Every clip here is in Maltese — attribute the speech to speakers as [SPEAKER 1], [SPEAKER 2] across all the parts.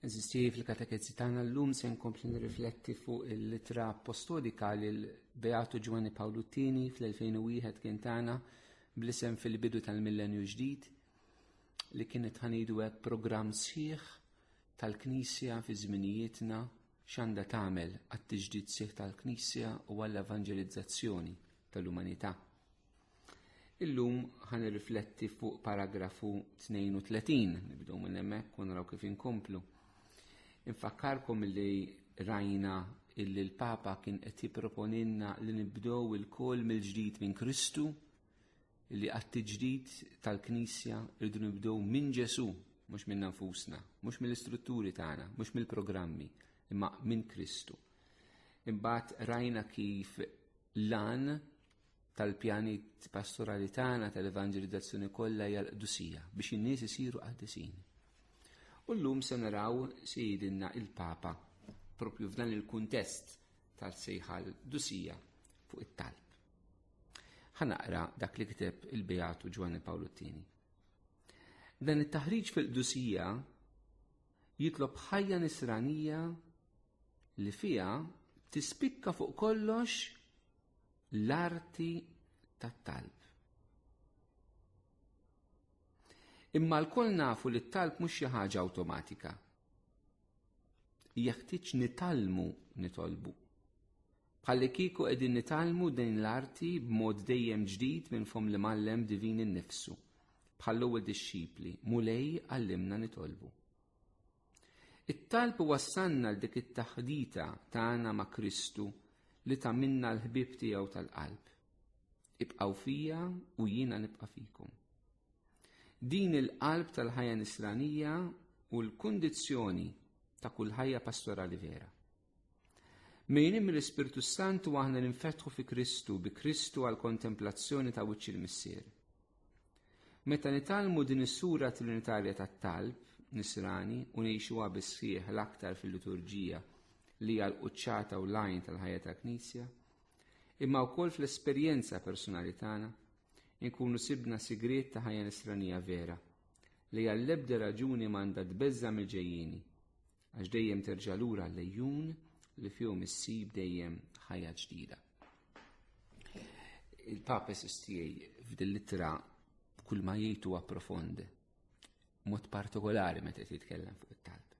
[SPEAKER 1] Eżisti fil-katekezi tagħna llum se nkompli nirrifletti fuq il-litra apostolika lil Beatu Giovanni Paoluttini fl-2001 kien tagħna bl-isem fil-bidu tal-millenju ġdid li kienet ħanidu hekk programm sħiħ tal-Knisja fi żminijietna x'għandha tagħmel għat-tiġdid sħiħ tal-Knisja u għall-evanġelizzazzjoni tal-umanità. Illum ħan nirrifletti fuq paragrafu 32, nibdew minn hemmhekk u naraw kif inkomplu. Infakkarkom li rajna illi l-Papa kien qed jipproponilna li nibdew il-kol mill-ġdid minn Kristu, illi għat-tiġdid tal-Knisja rridu nibdew minn Ġesu, mhux minn nfusna, mhux mill-istrutturi tagħna, mhux mill-programmi, imma minn Kristu. Imbagħad rajna kif lan tal-pjanit pastorali tagħna tal-evanġelizzazzjoni kollha hija l-qdusija biex in-nies isiru qaddisin. U llum se naraw sejidinna il-Papa propju f'dan il-kuntest tal-sejħa l-qdusija fuq it-talb. Ħanaqra dak li kiteb il-Beatu Giovanni Paoluttini. Dan it-taħriġ fil-qdusija jitlob ħajja nisranija li fiha tispikka fuq kollox l-arti tat-talb. Imma l-koll nafu li t-talb mhux xi ħaġa awtomatika. Jeħtieġ nitalmu nitolbu. Bħalli kieku qegħdin nitalmu din l-arti b'mod dejjem ġdid minn fom li mallem divin innifsu. Bħall-ewwel dixxipli, mulej għallimna nitolbu. It-talb wassanna l dik it-taħdita tagħna ma' Kristu li tagħmilna l-ħbieb tiegħu tal-qalb. Ibqgħu fija u jiena nibqa' fikum. Din il-qalb tal-ħajja nisranija u l-kundizzjoni ta' kull ħajja pastorali vera. Mejnim mill-Ispirtu Santu aħna ninfetħu fi Kristu bi Kristu għal kontemplazzjoni ta' wiċċ il-missier. Meta nitalmu din is-sura trinitarja tat-talb nisrani u ngħixuha bis-sħiħ l-aktar fil-liturġija li hija l-quċċata u l-għajn tal-ħajja tal-Knisja, imma wkoll fl-esperjenza personali tagħna inkunu sibna sigriet ta' ħajja nisranija vera li għall-ebda raġuni m'għandha tbeżza mill-ġejjieni għax dejjem terġa' lura l-lejjun li fihom issib dejjem ħajja ġdida. Il-Papa SSTA f'din l-ittra kull ma jgħid huwa profondi, mod partikolari meta qed jitkellem fuq it-talb.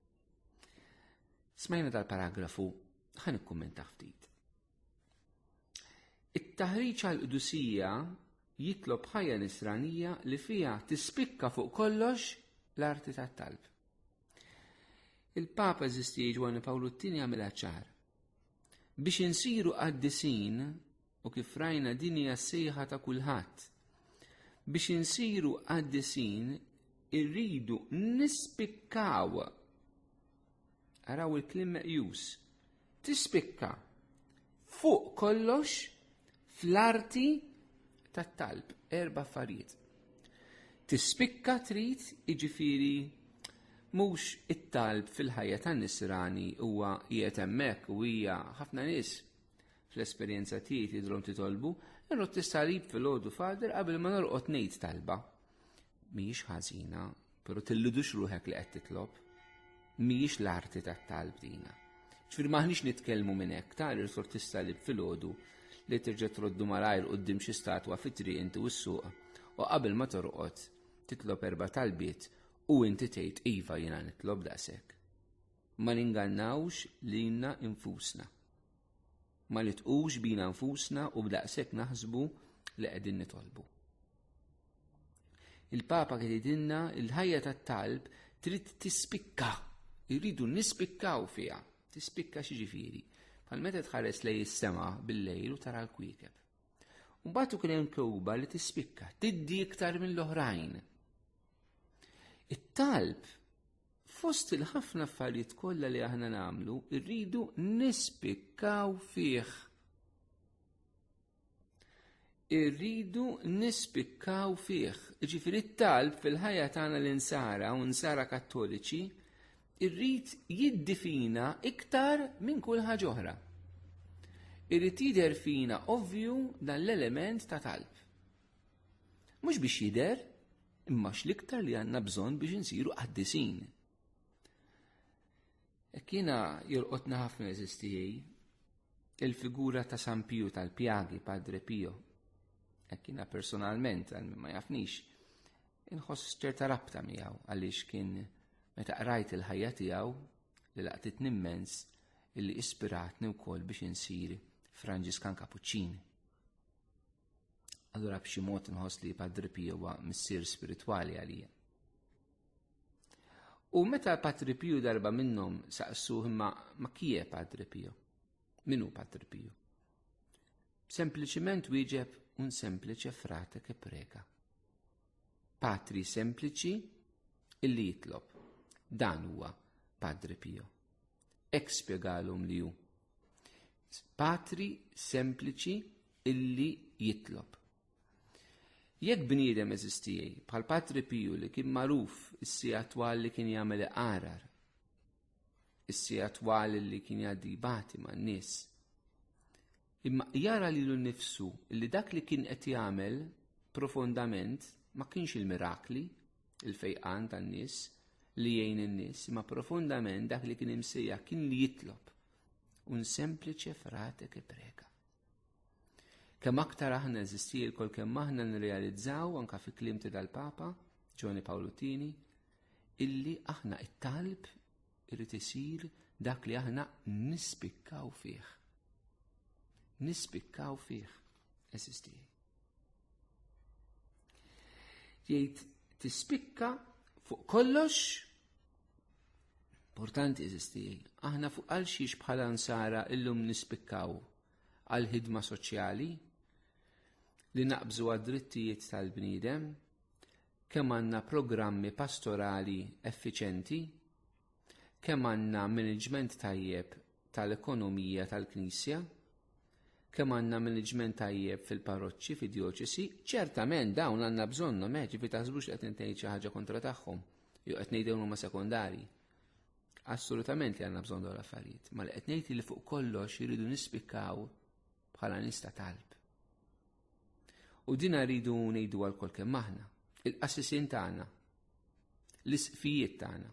[SPEAKER 1] Smajna dal-paragrafu ħan ikkummenta ftit. It-taħriġ għall-qdusija jitlob ħajja nisranija li fiha tispikka fuq kollox l-arti tat-talb. Il-Papa Giovanni Paoluttini għamilha ċar. Biex insiru qaddisin u kif rajna din hija s-sejħa ta' kulħadd. Biex insiru qaddisin irridu nispikkaw. Araw il-kliem meqjus. Tispikka fuq kollox fl-arti tat-talb, 4 affarijiet. Tispikka trid jiġifieri mhux it-talb fil-ħajja tan-nisrani huwa qiegħed hemmhekk u hija ħafna nies fl-esperjenza tiegħi jidhom titolbu, irrod tistarib fil-għodu fader qabel ma norqod ngħid talba. Mhijiex ħażina, però tilludux ruħek li qed titlob. Mhijiex l-arti tat-talb dina. Ġifieri maħniex nitkellmu minn hekk, tara irrid tistalib fil-għodu li terġa' troddu malajr quddiem xi statwa fit-triq inti u s-suq u qabel ma torqod titlob 4 talbiet u inti tgħid iva jiena nitlob daqshekk. Ma ningannawx lilna infusna. Ma nitqux bina nfusna u b'daqshekk naħsbu li qegħdin nitolbu. Il-Papa jgħidilna l-ħajja tat-talb trid tispikka, irridu nispikkaw fiha, tispikka xi ġifieri. Bħal meta tħares lejn is-sema bil-lejl u tara l-kwiekeb. U mbagħad ukoll hemm kewba li tispikka, tiddi iktar mill-oħrajn. It-talb fost il-ħafna affarijiet kollha li aħna nagħmlu rridu nispikkaw fih. Irridu nispikkaw fih. Ġifieri it-talb fil-ħajja tagħna l-insara u nsara Kattoliċi irrid jiddifina iktar minn kull ħaġa oħra. Irrid jidher fina ovvju dan l-element ta' talb. Mhux biex jidher, imma x'l-iktar li għandna bżonn biex insiru qaddisin. Kiena jolqotna ħafna eżistijaj il-figura ta' San Pio tal-Pjagi, Padre Pio. Kiena personalment, għal ma jafnix, inħoss ċerta rabta miegħu għaliex kien meta qrajt il-ħajja tiegħu li laqtitni immens illi ispiratni wkoll biex insir Franġiskan Kapuċċini. Allura b'xi mod inħoss li Padre Pio huwa missier spiritwali għalija. U meta Padre Pio darba minnhom saqsuh ma kie Padre Pio? Minu Padre Pio? Sempliċiment wieġeb un semplice frate che prega. Patri sempliċi illi jitlob. Dan huwa Padre Pio. Ek spjegalhom li hu. Patri sempliċi illi jitlob. Jekk bniedem eżistijaj bħal Padre Pio li kien magħruf is-sija twal li kien jagħmel qarar, is-sija twal li kien jgħaddi bati man-nies, imma jara lilu nnifsu li dak li kien qed jagħmel profondament ma kienx il-mirakli, il-fejqan tan-nies li jgħin in-nies, imma profondament dak li kien imsejja kien li jitlob un semplice frate che prega. Kemm aktar aħna eżistijaj kol kemm aħna nirrealizzaw anka fi klimti dal-Papa Giovanni Paolutini illi aħna it-talb irid isir dak li aħna nispikkaw fih. Nispikkaw fih eżistijaj. Jgħid tispikka fuq kollox importanti eżistijaj. Aħna fuq għal xiex bħala nsara illum nispikkaw għal ħidma soċjali li naqbżu għad-drittijiet tal-bniedem, kemm għandna programmi pastorali effiċenti, kemm għandna management tajjeb tal-ekonomija tal-Knisja, kemm għandna management tajjeb fil-parroċċi, fid-djoċesi, ċertament dawn għandna bżonnhom fi taħsbux qed ngħid xi ħaġa kontra tagħhom, jew qed ngħidhom huma sekondarji. Assolutament li għandna bżonn dawn l-affarijiet, ma li qed ngħid li fuq kollox iridu nispikkaw bħala nista talb. U dina rridu ngħidu għal kol kemm aħna, il-qassisin tagħna, l-isqfijiet tagħna.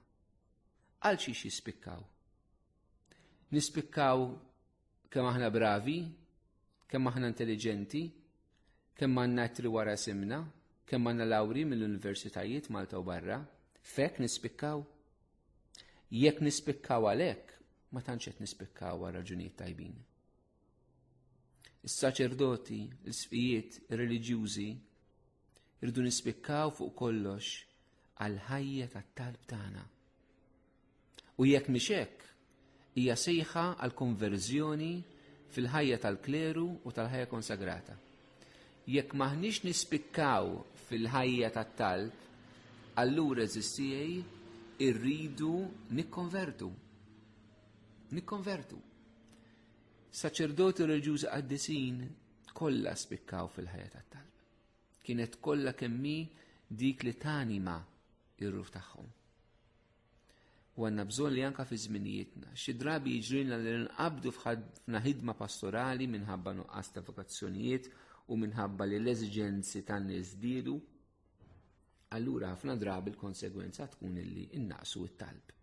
[SPEAKER 1] Għal xiex jispikkaw? Nispikkaw kemm aħna bravi, kemm aħna intelligenti, kemm għandna tri wara simna, kemm għandna lawri mill-universitajiet Malta u barra, fek nispikkaw. Jekk nispikkaw għalhekk, ma tantx qed nispikkaw għal raġunijiet tajbin. Is-saċerdoti, l-sfijiet reliġjużi irdu nispikkaw fuq kollox għal ħajja tat-talb tagħna. U jekk mhix hekk, hija sejħa għal konverżjoni fil-ħajja tal-kleru u tal-ħajja konsagrata. Jekk maħniex nispikkaw fil-ħajja tat-talb, allura eżistijaj irridu nikkonvertu. Saċerdoti reliġjużi qaddisin kollha spikkaw fil-ħajja tat-talb. Kienet kollha kemmi dik li tanima ir-ruħ tagħhom. U għandna bżonn li anke fi żminijietna xi drabi jiġrilna li nqabdu f'ħafna ħidma pastorali minħabba nuqqas ta' vokazzjonijiet u minħabba li l-eżiġenzi tan-nies żdiedu, allura ħafna drabi l-konsegwenza tkun illi innaqsu t-talb.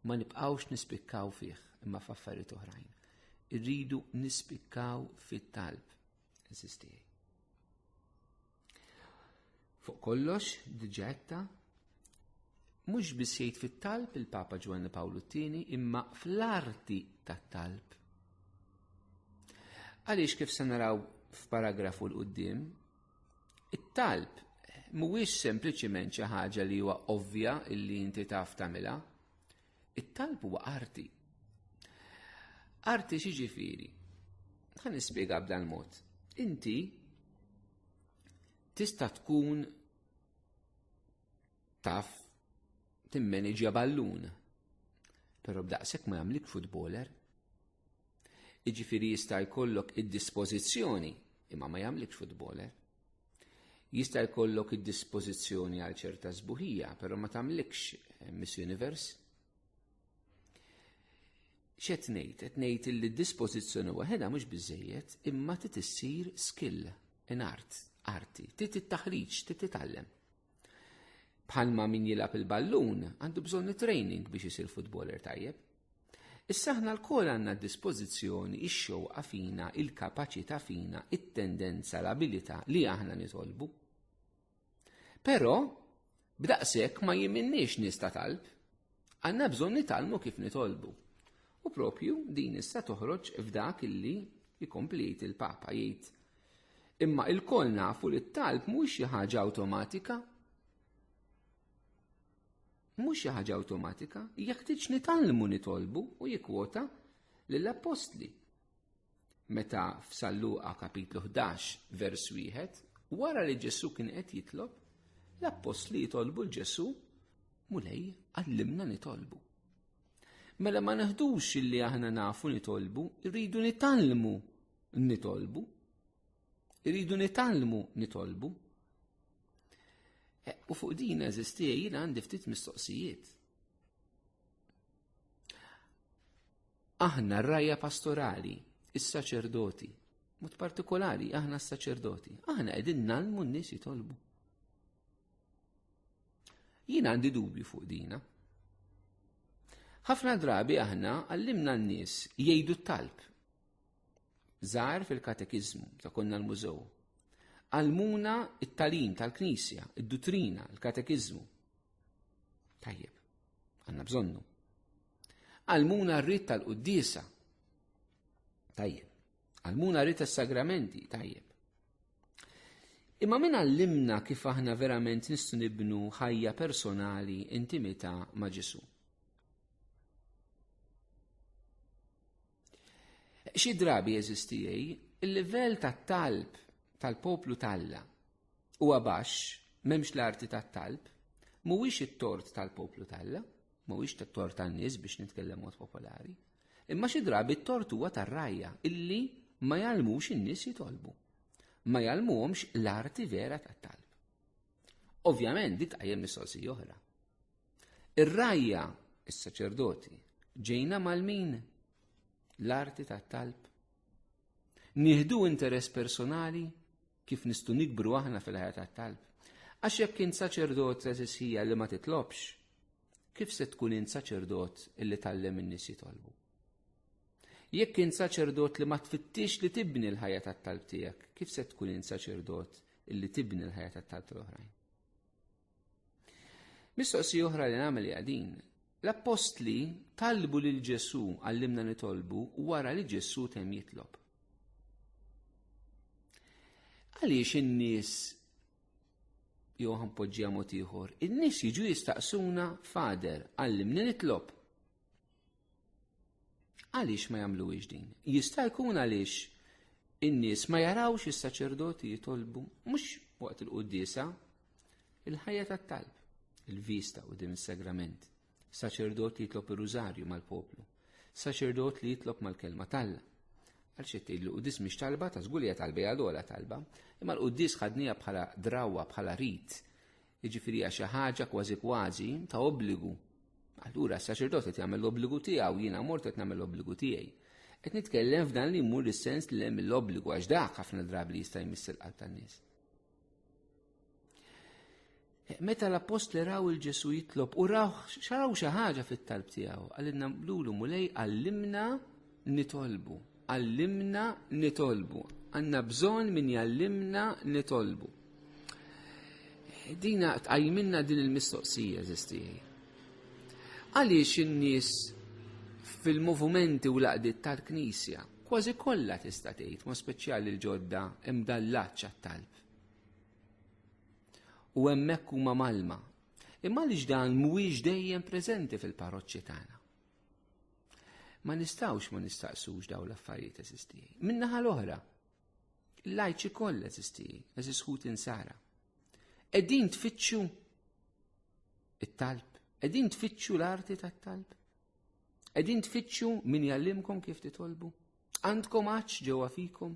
[SPEAKER 1] Ma nibqgħux nispikkaw fih imma f'affarijiet oħrajn. Irridu nispikkaw fit-talb. Eżistijaj. Fuq kollox, diġetta, mhux biss jgħid fit-talb il-Papa Giovanni Paolutini imma fl-arti tat-talb. Għaliex kif se naraw f'paragrafu l-qudiem, it-talb mhuwiex sempliċiment xi ħaġa li huwa ovvja illi inti taf tagħmilha. It-talb huwa arti. Arti xi ġifieri? Ħa nispjega b'dan mod. Inti tista' tkun taf timmaneġja ballun, però b'daqshekk ma jagħmlik futboler. Jiġifieri jista' jkollok id-dispożizzjoni imma ma jagħmlikx futboler. Jista' jkollok id-dispożizzjoni għal ċerta żbuħija, però ma tagħmlikx Miss Universe. X'qed ngħid? Qed ngħid li d-dispożizzjoni waħedha mhux biżżejjed imma trid issir skill in art, arti, trid it-taħriġ, trid titgħallem. Bħalma min jilgħab il-ballun għandu bżonn training biex isir futboler tajjeb. Issa aħna l-kol għandna d-dispożizzjoni ix-xewqa fina, il-kapaċità fina, it-tendenza, l-abilità li aħna nitolbu. Però b'daqshekk ma jiminniex nista' talb, għandna bżonn nitalmu kif nitolbu. U propju din issa toħroġ f'dak illi jkompli il-Papa jgħid. Imma il-kol nafu li t-talb mhux xi ħaġa awtomatika. Mhux xi ħaġa awtomatika, jeħtieġ nitalmu nitolbu u jikkwota lill-Apostli. Meta f'Salluqa kapitlu 11 vers 1, wara li Ġesu kien qed jitlob, l-Apostli jitolbu l-Ġesu mulej għallimna nitolbu. Mela ma neħdux illi aħna nafu nitolbu, irridu nitalmu nitolbu. Irridu nitalmu nitolbu. U fuq din eżistija jiena għandi ftit mistoqsijiet. Aħna r-rajja pastorali, is-saċerdoti, mod partikolari aħna s-saċerdoti, aħna qegħdin nagħlmu n-nies jitolbu. Jiena għandi dubju fuq dina. Ħafna drabi aħna għallimna n-nies jgħidu t-talb. Żgħar fil-katekiżmu ta' konna l-mużew. Għalmuna it-talim tal-Knisja, id-dottrina, il-katekiżmu. Tajjeb, għandna bżonnu. Għalmuna r-rit tal-quddiesa. Tajjeb. Għalmuna r-rit tas-sagramenti. Tajjeb. Imma min għallimna kif aħna verament nistgħu nibnu ħajja personali, intimità ma' Ġesu. Xi drabi jeżistijej, il-livell tat-talb tal-poplu Alla huwa baxx, m'hemmx l-arti tat-talb, mhuwiex it-tort tal-poplu Alla, mhuwiex tat-tort tan-nies biex nitkellem mod popolari, imma xi drabi t-tort huwa tar-rajja illi ma jgħallmux in-nies jitolbu. Ma jgħallmuhomx l-arti vera tat-talb. Ovvjament dik qajjem mistoqsija oħra. Ir-rajja, is-saċerdoti, ġejna mal-min? L-arti tat-talb. Nieħdu interess personali kif nistgħu nikbru aħna fil-ħajja tat-talb. Għax jekk kien saċerdot eżissija li ma titlobx, kif se tkun int saċerdot illi tallem in-nies jitolbu? Jekk kien saċerdot li ma tfittix li tibni l-ħajja tat-talb tiegħek, kif se tkun int saċerdot illi tibni l-ħajja tat-talb tal-oħrajn? Mistoqsija oħra li nagħmel hija din. L-Apostli talbu lil Ġesu għallimna nitolbu wara li Ġesu temm jitlob. Għaliex in-nies jew ħanpoġġiha mod ieħor, in-nies jiġu jistaqsuna Fader għallimni nitlob. Għaliex ma jagħmluhiex din? Jista' jkun għaliex in-nies ma jarawx is-saċerdoti jitolbu mhux waqt il-quddiesa il-ħajja tat-talb, il-vista quddiem is-sagrament. Saċerdot li jitlob ir-rużarju mal-poplu, saċerdot li jitlob mal-kelma Alla. Għal xi tgħid l-qudies mhix talba ta' żgur hija talba għadola talba, imma l-qudies ħadnija bħala drawwa bħala rit, jiġifieri hija xi ħaġa kważi kważi ta' obbligu. Allura s-saċerdot qed jagħmel l-obbligu tiegħu jiena mort qed nagħmel l-obbligu tiegħi. Qed nitkellem f'dan li jmur is-sens li hemm l-obbligu għax dak ħafna drabi li jista' jmiss il-qalb tan-nies. Meta l-Apostli raw il-Ġesu jitlob u xaraw xi ħaġa fit-talb tiegħu, għalilna lulu mulej għallimna nitolbu. Għallimna nitolbu. Għandna bżonn min jgħallimna nitolbu. Dina tqajjimilna din il-mistoqsija eżistijaj. Għaliex in-nies fil-movimenti u laqdiet tal-Knisja kważi kollha tista' tgħid, ma speċjali l-ġodda hemm dallaċċ għat-talb. U hemmhekk huma malma. Imma għaliex dan mhuwiex dejjem preżenti fil-parroċċi tagħna. Ma nistgħux ma nistaqsux dawn l-affarijiet eżistijaj. Min-naħa l-oħra, il-lajċi kollha eżistijaj, eżis ħut insara. Qegħdin tfittxu it-talb, qegħdin tfittxu l-arti tat-talb. Qegħdin tfittxu min jgħallimkom kif titolbu. Għandkom għaġġ ġewwa fikom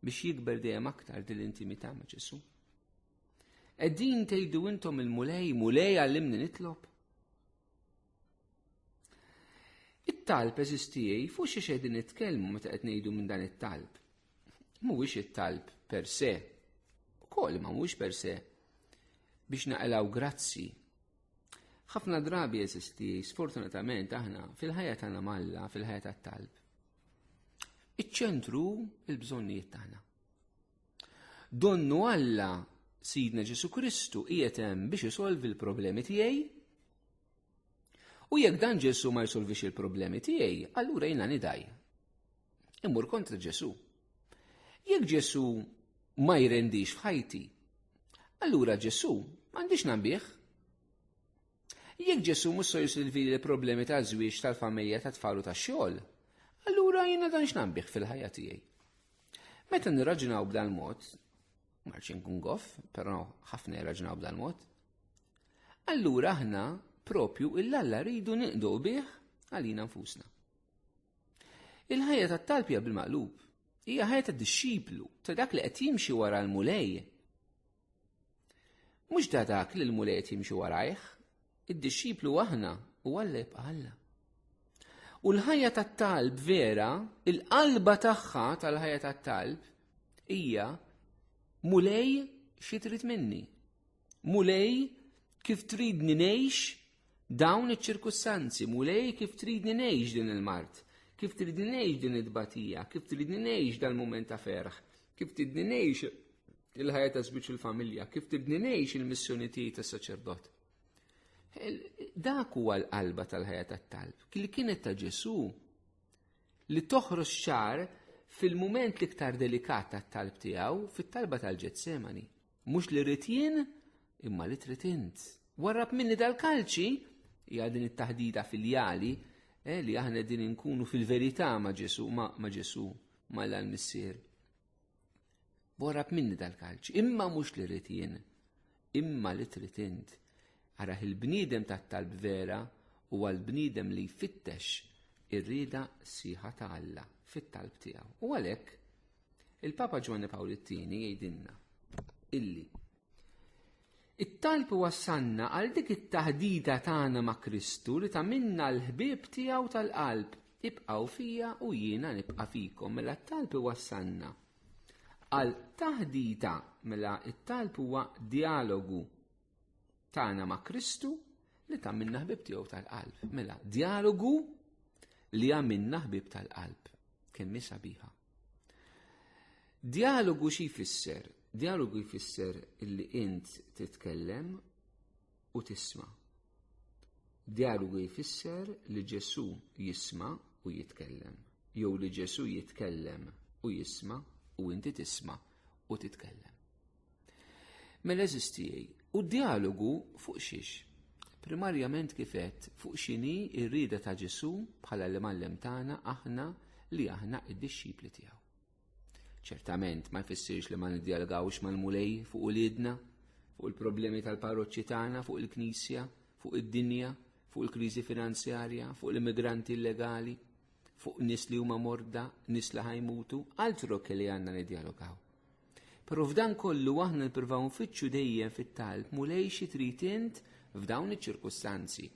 [SPEAKER 1] biex jikber dejjem aktar din l-intimità ma' Ġesu. Qegħdin tgħidu intom mulej għallimni nitlob. It-talb eżistijaj fuq xi qegħdin nitkellmu meta qed ngħidu minn dan it-talb. Mhuwiex it-talb per se, ukoll ma mhuwiex per se biex naqilgħu grazzi. ħafna drabi jeżisti, sfortunatament aħna fil-ħajja tagħna malla, fil-ħajja tat-talb. Iċ-ċentru il-bżonnijiet tagħna. Donnu Alla Sidna Ġesu Kristu qiegħed hemm biex isolvi l-problemi tiegħi. U jekk dan Ġesu ma jsolvix il-problemi tiegħi, allura jiena nidaj. Immur kontra Ġesu. Jekk Ġesu ma jrendix f'ħajti, allura Ġesu m'għandix nambih. Jekk Ġesu mhux se jisolvi l-problemi taż-żwieġ tal-familja tat-tfal u tax-xogħol, allura jiena dan x'nambih fil-ħajja tiegħi. Meta nirraġunaw b'dan mod, marċi nkun goff, però ħafna jirraġunaw b'dan mod, allura aħna propju il-Alla rridu niqdu bih għalina nfusna. Il-ħajja tat-talb hija bil-maqlub, hija ħajja tad-dixxiplu ta' dak li qed jimxi wara l-mulej. Mhux ta' dak li l-mulej qed jimxi warajh, id-dixxiplu aħna u Alla jibqa' Alla. U l-ħajja tat-talb vera, il-qalba tagħha tal-ħajja tat-talb hija mulej xi trid minni. Mulej kif tridni ngħix dawn iċ-ċirkustanzi, mulej kif tridni ngħix din il-mart, kif tridni ngħix din id-dbatija, kif tridni ngħix dal-mument ta' ferħ, kif tridni ngħix il-ħajja ta' żwieġ il-familja, kif tridni ngħix il-missjoni tiegħi tas-saċerdot. Dak huwa l-qalba tal-ħajja tat-talb, li kienet ta' Ġesu li toħroġ ċar fil-mument l-iktar delikat tat-talb tiegħu fit-talba tal-Ġetsemani. Mhux li rrid jien, imma li trid int. Warrab minni dal-kalċi hija din it-taħdida filjali li aħna din inkunu fil-verità ma' Ġesu, ma' Ġesu, ma' l-missier. Warrab minni dal-kalċi, imma mhux li rrid jien, imma li trid int. Araħ il-bniedem tat-talb vera huwa l-bniedem li jfittex ir-rieda sieħa ta' Alla fit-talb tiegħu. U għalhekk il-Papa Ġwanni Pawl it-Tieni jgħidilna illi it-talb wassanna għal dik it-taħdida tagħna ma' Kristu li tagħmilna l-ħbieb tiegħu tal-qalb. Ibqgħu fija u jiena nibqa' fikom. Mela t-talb wassanna għal taħdida, mela it-talb huwa dialogu tagħna ma' Kristu li tagħmilna ħbieb tiegħu tal-qalb. Mela dialogu li għamilna ħbieb tal-qalb. Kemm sabiħa. Dialogu xi jfisser? Dialogu jfisser illi int titkellem u tisma'. Dialogu jfisser li Ġesu jisma' u jitkellem. Jew li Ġesu jitkellem u jisma' u inti tisma' u titkellem. Mela eżistijej. U dialogu fuq xiex? Primarjament kifet fuq xini ir-rieda ta' Ġesu bħala li mallem tagħna aħna li aħna id-dixxipli tiegħu. Ċertament ma jfissirx li ma niddialogawx mal-mulej fuq uliedna, fuq il-problemi tal-parroċċi tagħna, fuq il-Knisja, fuq id-dinja, fuq il-kriżi finanzjarja, fuq l-immigranti illegali, fuq nies li huma morda, nies li ħajmutu, altro kelli għandna niddialogaw. Però f'dan kollu aħna nippruvaw nfittxu dejjem fit-talb mulej xi trid int f'dawn iċ-ċirkustanzi.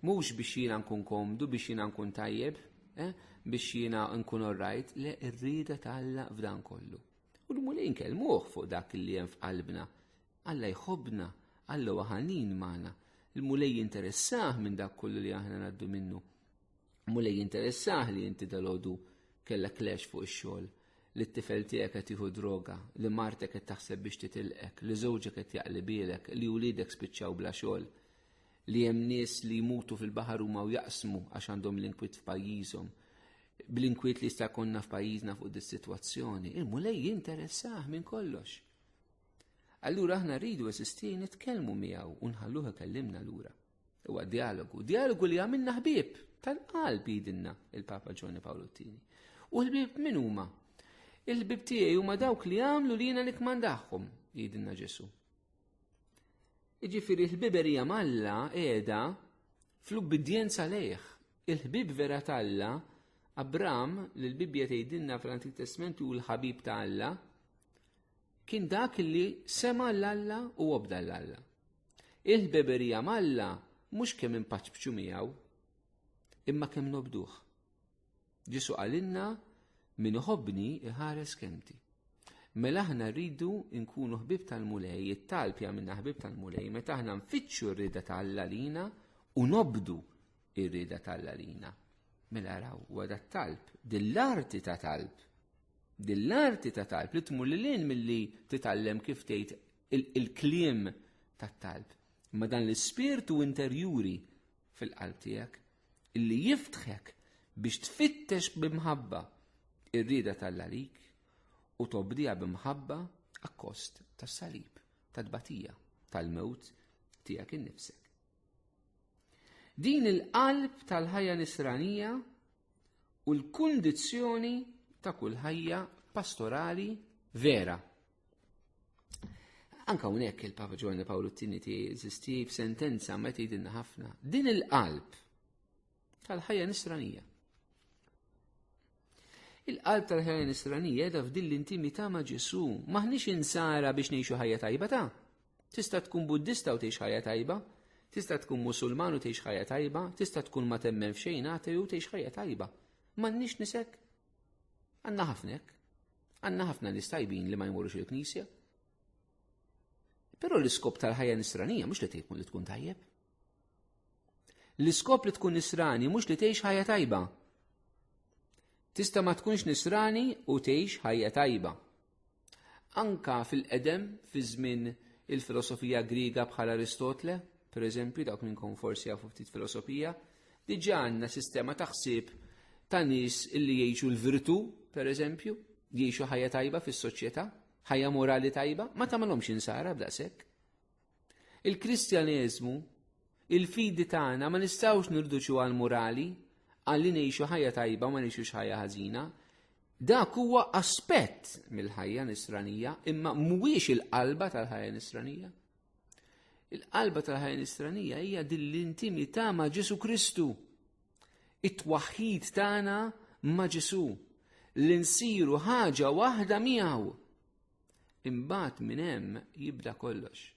[SPEAKER 1] Mhux biex jiena nkun komdu, biex jiena nkun tajjeb, biex jiena nkun orrajt, le rrieda ta' Alla f'dan kollu. U l-mulej nkellmuh fuq dak li hemm f'qalbna. Alla jħobbna, Alla waħanin magħna. Il-mulej jinteressah minn dak kollu li aħna ngħaddu minnu. Mulej jinteressah li inti dalgħodu kellek clash fuq ix-xogħol, li t-tifel tiegħek qed jieħu droga, li martek qed taħseb biex titilqek, li żewġek qed jaqlibilek, li wliedek spiċċaw bla xogħol, li hemm nies li jmutu fil-baħar huma u jaqsmu għax għandhom l-inkwiet f'pajjiżhom, bl-inkwiet li sta konna f'pajjiżna fuq dis-sitwazzjoni. Il-mulej jinteressah minn kollox. Allura aħna rridu eżisti nitkellmu miegħu u nħalluh ikellimna lura. Huwa dialogu li għamilna ħbieb tal-qalb jidilna il-Papa Ġwanni Pawl it-Tieni. U l-ħbieb min huma? Il-ħbieb tiegħi huma dawk li għamlu li jiena nikmandahom, jgħidilna Ġesu. Jiġifieri l-ħbiberija mal-Alla qiegħda fl-ubbidjenza lejh. Il-ħbieb vera tal-Alla, Abram li l-Bibja tgħidilna fl-Antik Testament hu l-ħabib ta' Alla, kien dak li sema l-Alla u obda l-Alla. Il-ħbiberija mal-Alla mhux kemm impaċċbċu miegħu, imma kemm nobduh. Ġesu qalilna min iħobbni iħares kemmti. Mela aħna rridu nkunu ħbib tal-mulej, it-talb jagħmilna ħbib tal-mulej, meta aħna nfittxu r-rieda tal-Alla lina u nobdu ir-rieda tal-Alla lina. Mela raw wara t-talb, dill-arti ta' talb. Dill-arti ta' talb li tmur lil milli titgħallem kif tgħid il-kliem tat-talb. Ma dan l-ispirtu interjuri fil-qalb tiegħek illi jiftħek biex tfittex b'imħabba ir-rieda tal-Alla lik u tobdija b'imħabba akkost tas-salib, tat-tbatija, tal-mewt tiegħek innifsek. Din il-qalb tal-ħajja nisranija u l-kundizzjoni ta' kull ħajja pastorali vera. Anka hawnhekk il-Papa Giovanni Paolo II jeżisti f'sentenza ma tgħidilna ħafna. Din il-qalb tal-ħajja nisranija. Il-qalb tal-ħajja nisranija qiegħda f'din l-intimità ma' Ġesu. Maħniex insara biex ngħixu ħajja tajba ta'. Tista' tkun Buddista u tgħix ħajja tajba, tista' tkun Musulman u tgħix ħajja tajba, tista' tkun ma temmen f'xejn ateu u tgħix ħajja tajba. M'għandniex nisek. Għandna ħafnek. Għandna ħafna nies tajbin li ma jmorrux il-Knisja. Però l-iskop tal-ħajja nisranija mhux li tgħid li tkun tajjeb. L-iskop li tkun nisrani mhux li tgħix ħajja tajba. Tista' ma tkunx nisrani u tgħix ħajja tajba. Anka fil-qedem fi żmien il-filosofija Griega bħal Aristotle, pereżempju dawk minnkom forsi jafu ftit filosofija, diġà għandna sistema ta' ħsieb ta' nies illi jgħixu l-virtu, pereżempju, jgħixu ħajja tajba fis-soċjetà, ħajja morali tajba, ma tagħmelhomx insara b'daqshekk. Il-Kristjaneżmu, il-fidi tagħna ma nistgħux nirduċu għal morali, għalli ngħixu ħajja tajba ma ngħixux ħajja ħażina. Dak huwa aspett mill-ħajja nisranija, imma mhuwiex il-qalba tal-ħajja nisranija. Il-qalba tal-ħajja nisranija hija din l-intimità ma' Ġesu Kristu. It-twaħħid tagħna ma' Ġesu. L-insiru ħaġa waħda miegħu. Imbagħad minn hemm jibda kollox.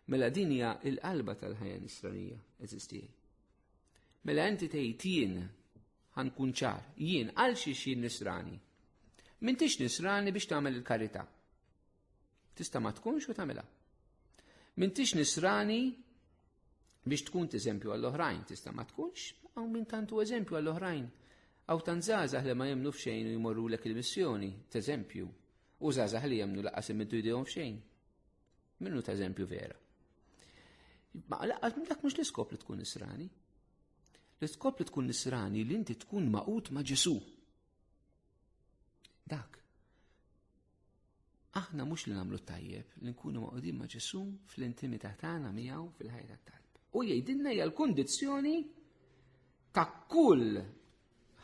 [SPEAKER 1] Mela din hija l-qalba tal-ħajja nisranija, eżisti. Mela inti tgħid jien ħankun ċar, jien għal xi nisrani. M'intix nisrani biex tagħmel il-karità. Tista' ma tkunx u tagħmilha. M'intix nisrani biex tkun eżempju għall-oħrajn, tista' ma tkunx, hawn min tantu eżempju għall-oħrajn. Hawn tant żgħażagħ li ma jemmnu f'xejn u jmorrulek il-missjoni, t'eżempju, u żgħażagħ li jemmnu laqqas imiddu jdejhom f'xejn. Minnu t'eżempju vera. Ma dak mhux l-iskop li tkun nisrani. L-iskop li tkun nisrani li inti tkun maqut ma' Ġesu. Dak. Aħna mhux li nagħmlu tajjeb li nkunu maqudin ma' Ġesu fl-intimità tagħna miegħu fil-ħajja tat-talb. U jgħidilna hija l-kundizzjoni ta' kull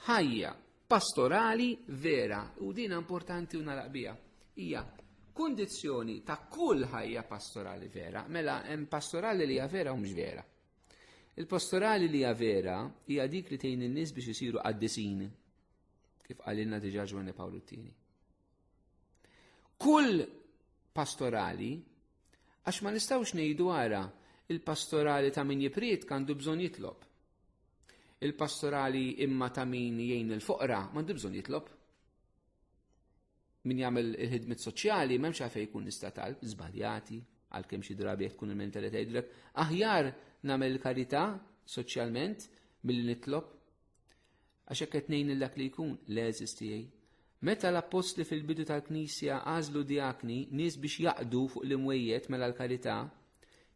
[SPEAKER 1] ħajja pastorali vera. U din importanti u naraq biha. Hija kundizzjoni ta' kull ħajja pastorali vera. Mela hemm pastorali li hija vera u mhux vera. Il-pastorali li hija vera hija dik li tgħin in-nies biex isiru qaddisin, kif qalilna diġà Giovanni Paolo II. Kull pastorali, għax ma nistgħux ngħidu ara, il-pastorali ta' min jipried għandu bżonn jitlob. Il-pastorali imma ta' min jgħin il-foqra m'għandu bżonn jitlob. Min jagħmel il-ħidmiet soċjali m'hemmx għalfejn jkun nista' talb, żbaljati, għalkemm xi drabi tkun il-mentalità jgħidlek aħjar nagħmel karità soċjalment milli nitlob. Għax hekk qed ngħinilek li jkun l-eżistijej. Meta l-apostli fil-bidu tal-Knisja għażlu diakni nies biex jaqdu fuq l-imwejjed mela l-karità,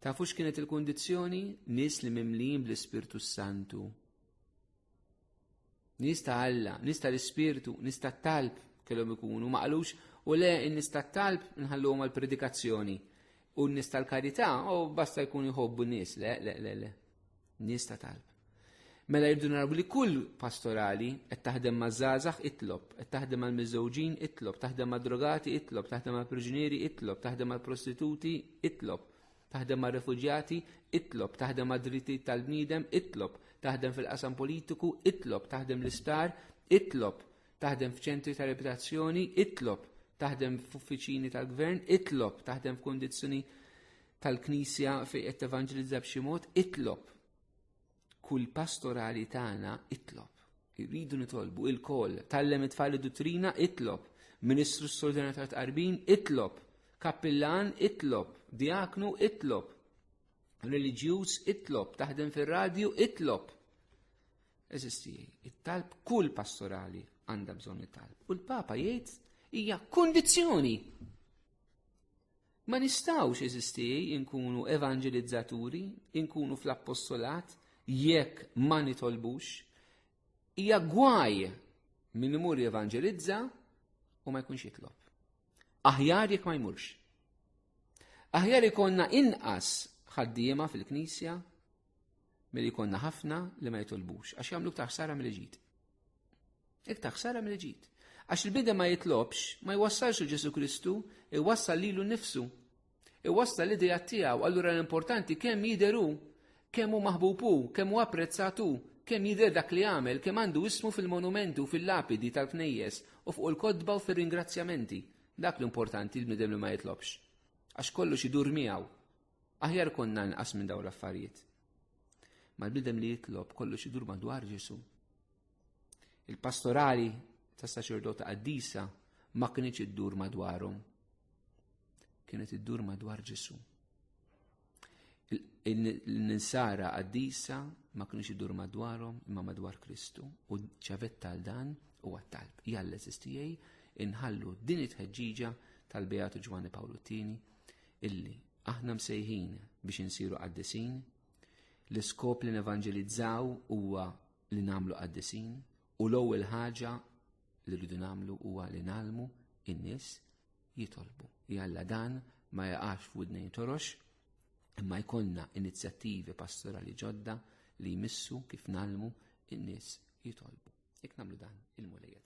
[SPEAKER 1] tafux kienet il-kundizzjoni nies li mimlijin bl-Ispirtu Santu. Nies ta' Alla, nies tal-Ispirtu, nies tat-talb kellhom ikunu ma qalux u le n-nies tat-talb nħalluhom għall-predikazzjoni. U n-nies tal-karità, basta jkun jħobbu n-nies, le. Nies ta' talb. Mela jirdu naraw li kull pastorali qed taħdem ma' żgħażagħ itlob, qed taħdem mal miżewġin itlob, taħdem ma' drogati itlob, taħdem mal priġunieri itlob, taħdem mal prostituti itlob, taħdem ma' refuġjati itlob, taħdem ma' drittijiet tal-bniedem itlob, taħdem fil-qasam politiku itlob, taħdem l-isptar itlob, taħdem f'ċentri ta' reputazzjoni itlob, taħdem f'uffiċini tal-gvern itlob, taħdem f'kondizzjoni tal-Knisja fejn qed tevanġelizza b'xi mod itlob. Kull pastorali tagħna itlob. Irridu nitolbu il-koll, tallem it-tfal dottrina itlob. Ministru s-Solidarjetà ta' Tqarbin itlob, kappillan itlob, diaknu itlob, reliġjuż itlob, taħdem fir-radju itlob. Eżisti, it-talb kull pastorali għandha bżonn it-talb. U l-Papa jgħid hija kundizzjoni. Ma nistgħux eżisti inkunu evangelizzaturi, inkunu fl-appostolat jekk ma nitolbux. Hija gwaj min imur jevangelizza u ma jkunx jitlob. Aħjar jekk ma jmurx. Aħjar ikonna inqas ħaddiema fil-Knisja milli jkollna ħafna li ma jitolbux għax jagħmlu iktar ħsara mill-ġid. Iktar ħsara mill-ġid. Għax il-bida ma jitlobx ma jwassalx il Ġesu Kristu, iwassal lilu nnifsu. Iwassal l-idea tiegħu, allura l-importanti kemm jidheru, kemm hu maħbubu, kemm hu apprezzatu, kemm jidher dak li għamel, kemm għandu ismu fil-monumenti u fil-lapidi tal-knejjes u fuq il-kodba u fir-ringrazzjamenti. Dak l-importanti l-bniedem li ma jitlobx. Għax kollox idur miegħu. Aħjar konna nqas minn dawn l-affarijiet. Ma l-bniedem li jitlob kollox idur madwar Ġesu. Il-pastorali ta' saċerdota qaddisa ma kienx iddur madwarhom. Kienet iddur madwar Ġesu. Il-ninsara qaddisa ma kienx iddur madwarhom imma madwar Kristu. U ċavetta għal dan u għat-talb. Jalla sistijaj inħallu din it-ħeġġiġa tal-Beatu Ġwanni Pawluttini illi aħna msejħin biex insiru qaddisin, l-iskop li nevangelizzaw huwa li nagħmlu qaddisin u l-ewwel ħaġa li rridu nagħmlu huwa li nagħlmu in-nies jitolbu. Jalla dan ma jaqax f'widnejn torox imma jkollna inizjattivi pastorali ġodda li jmissu kif nagħlmu in-nies jitolbu. Jekk nagħmlu dan il-mulejja